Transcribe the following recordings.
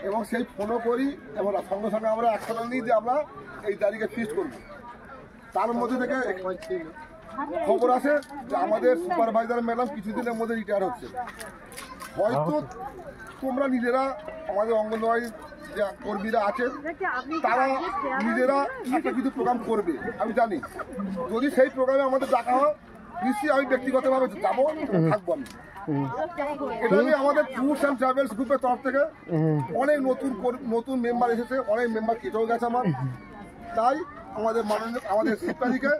এবং সেই ফোনও করি এবং সঙ্গে সঙ্গে আমরা অ্যাকশন নিই যে আমরা এই তারিখে ফিক্সড করব। তার মধ্যে থেকে খবর আসে যে আমাদের সুপারভাইজার ম্যাডাম কিছুদিনের মধ্যে রিটায়ার হচ্ছে। হয়তো তোমরা নিজেরা আমাদের অঙ্গনওয়াড়ি যে কর্মীরা আছেন তারা নিজেরা একটা কিছু প্রোগ্রাম করবে আমি জানি। যদি সেই প্রোগ্রামে আমাদের ডাকা হয় নিশ্চয়ই আমি ব্যক্তিগতভাবে যাবো, থাকবো আমি। এটা নিয়ে আমাদের ট্যুরস অ্যান্ড ট্রাভেলস গ্রুপের তরফ থেকে অনেক নতুন মেম্বার এসেছে, অনেক মেম্বার কেটেও গেছে আমার। তাই আমাদের শিক্ষার্থীকে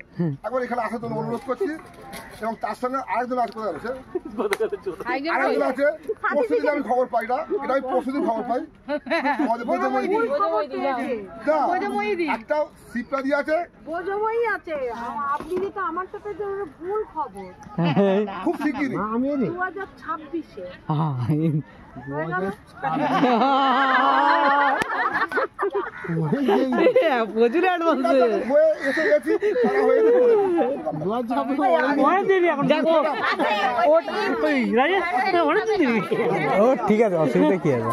একবার এখানে আসার জন্য অনুরোধ করছি। এবং তার সঙ্গে আরেকজন আছে, কোথায় আছে আরেকজন আছে, পরশুদিন আমি খবর পাই না, এটা আমি পরশুদিন খবর পাই। আমাদের একটা শিবরাজি আছে, খুব শিগগিরই প্রচুর অ্যাডভান্স এসে গেছি। ঠিক আছে, অসুবিধা কি আছে?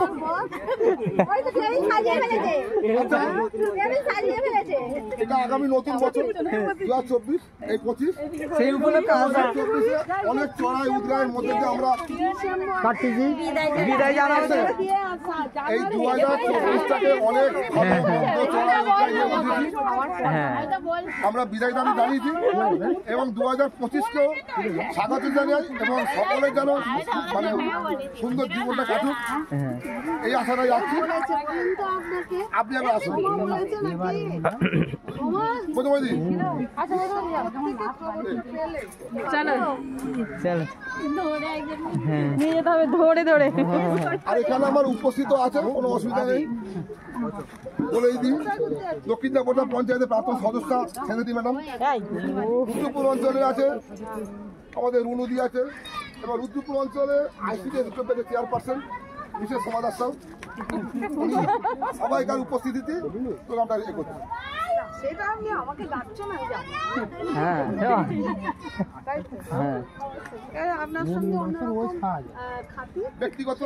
এটা আগামী নতুন বছর 2024-25 সেই উপলক্ষে অনেক চড়াই উদ্রায়ের মধ্যে দিয়ে আমরা বিদায় জানাচ্ছি। এই 2024টাকে অনেক আমরা বিদায় দাবি জানিয়েছি এবং 2025কেও স্বাগত জানাই এবং সকলের যেন মানে সুন্দর জীবনটা কাটুক এই আশাটা যাচ্ছি। আপনি আবার আসুন ধরে ধরে। আর এখানে আমার উপস্থিত আছে, কোনো অসুবিধা নেই বলেই দিই। দক্ষিণ চাকোটা পঞ্চায়েতের প্রাক্তন সদস্য সেনেটি ম্যাডাম, রুদ্রপুর অঞ্চলে আছে আমাদের রুনুদি আছে, এবং রুদ্রপুর অঞ্চলে ICDS chairperson Mrs Samaddar Shaw, সবাইকার উপস্থিতিতে প্রোগ্রামটা এ করছে। ব্যক্তিগত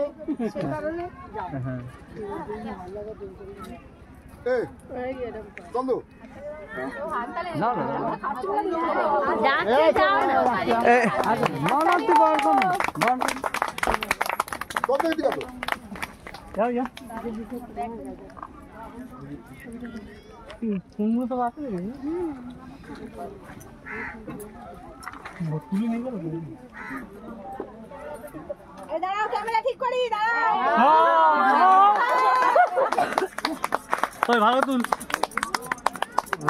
ভালো তুল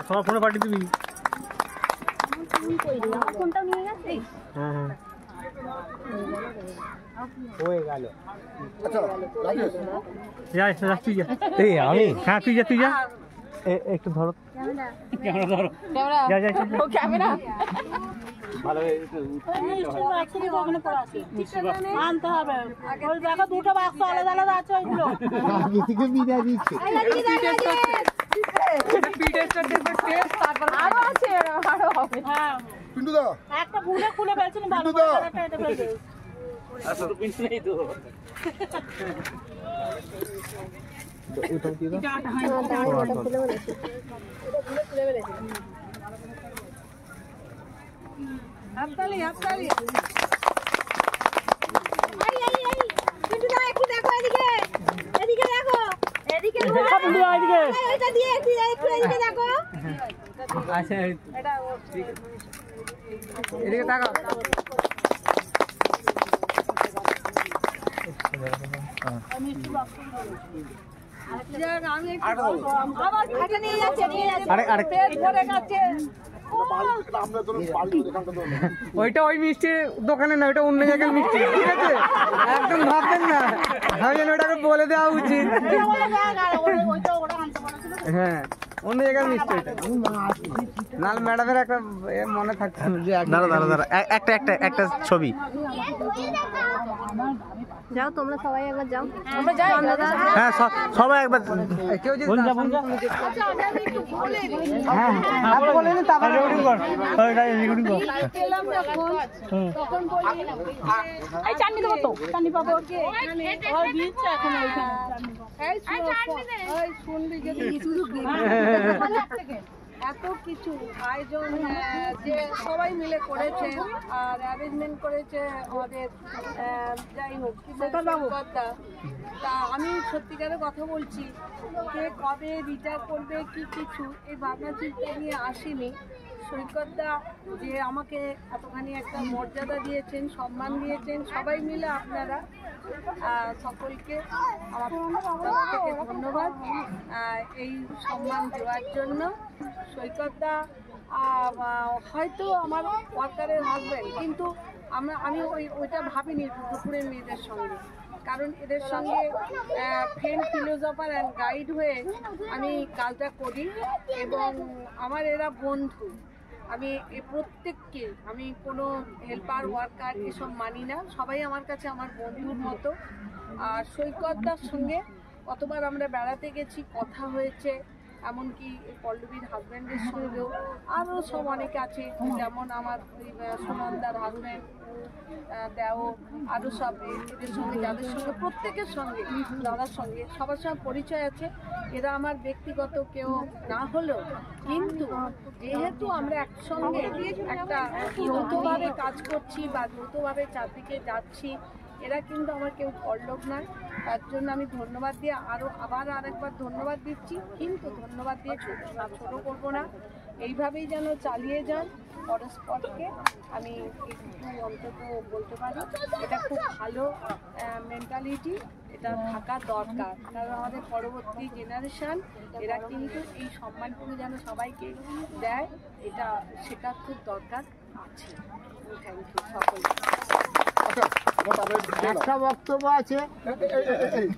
সবার ফোনে পাঠিয়ে দিবি। হয়ে গেল। আমি হ্যাঁ তুই যা একটু ধরো ক্যামেরা আনতে হবে। ওই দেখো দুটো বাক্স আলাদা আলাদা আছে, ওইগুলো বিদায় দিচ্ছে। একটা ভুলে খুলে ফেলছিল, ভালো হাততালি হাততালি। এদিকে দেখো, এদিকে দেখো। আচ্ছা এদিকে তাকাও। ওইটা ওই মিষ্টির দোকানে না, ওইটা অন্য জায়গায় মিষ্টি, ঠিক আছে? একদম ভাববেন না, ভাবছেন ওটাকে বলে দেওয়া উচিত। হ্যাঁ অন্য জায়গায় মিষ্টি ওইটা। নাহলে ম্যাডামের একটা মনে থাকতো যে দাঁড়া একটা ছবি। যাও তোমরা সবাই একবার যাও, আমরা যাই। হ্যাঁ সবাই একবার কেউ যদি হ্যাঁ বলে নি তারপরে রেকর্ডিং কর। রেকর্ডিং কর। তখন বলি এই চাটনি দেবো তো, চাটনি পাবো। ওই দিচ্ছে এখন ওইখানে চাটনি পাবো। এত কিছু আয়োজন যে সবাই মিলে করেছে আর অ্যারেঞ্জমেন্ট করেছে আমাদের যাই হোক সৈকতদা। তা আমি সত্যিকারের কথা বলছি, কে কবে রিটায়ার করবে কি কিছু এই ভাবনা চিন্তা নিয়ে আসিনি। সৈকতদা যে আমাকে এতখানি একটা মর্যাদা দিয়েছেন, সম্মান দিয়েছেন, সবাই মিলে আপনারা সকলকে আমার তরফ থেকে ধন্যবাদ এই সম্মান দেওয়ার জন্য। সৈকতদা হয়তো আমার ওয়ার্কারের হাজব্যান্ড, কিন্তু আমি ওইটা ভাবিনি দুপুরের মেয়েদের সঙ্গে, কারণ এদের সঙ্গে ফ্রেন্ড ফিলোসফার অ্যান্ড গাইড হয়ে আমি কাজটা করি এবং আমার এরা বন্ধু। আমি প্রত্যেককে আমি কোনো হেল্পার ওয়ার্কার এসব মানি না, সবাই আমার কাছে আমার বন্ধুর মতো। আর সৈকতদার সঙ্গে কতবার আমরা বেড়াতে গেছি, কথা হয়েছে, এমনকি পল্লবীর হাজব্যান্ডের সঙ্গেও আরও সব অনেকে আছে, যেমন আমার সুনন্দার হাজব্যান্ড দেও, আরও সব এদের সঙ্গে যাদের সঙ্গে প্রত্যেকের সঙ্গে দাদার সঙ্গে সবার সঙ্গে পরিচয় আছে। এরা আমার ব্যক্তিগত কেউ না হলেও কিন্তু যেহেতু আমরা একসঙ্গে একটা যৌথভাবে কাজ করছি বা যৌথভাবে চারদিকে যাচ্ছি, এরা কিন্তু আমার কেউ পরলোক নয়। তার জন্য আমি ধন্যবাদ দিয়ে আবার আরেকবার ধন্যবাদ দিচ্ছি, কিন্তু ধন্যবাদ দিয়ে ছোট করবো না। এইভাবেই যেন চালিয়ে যান পরস্পরকে, আমি একটু অন্তত বলতে পারি এটা খুব ভালো মেন্টালিটি, এটা থাকা দরকার। কারণ আমাদের পরবর্তী জেনারেশান এরা কিন্তু এই সম্মানটুকু যেন সবাইকে দেয়, এটা সেটা খুব দরকার আছে। থ্যাংক ইউ সকলকে। আচ্ছা, একটা বক্তব্য আছে। এই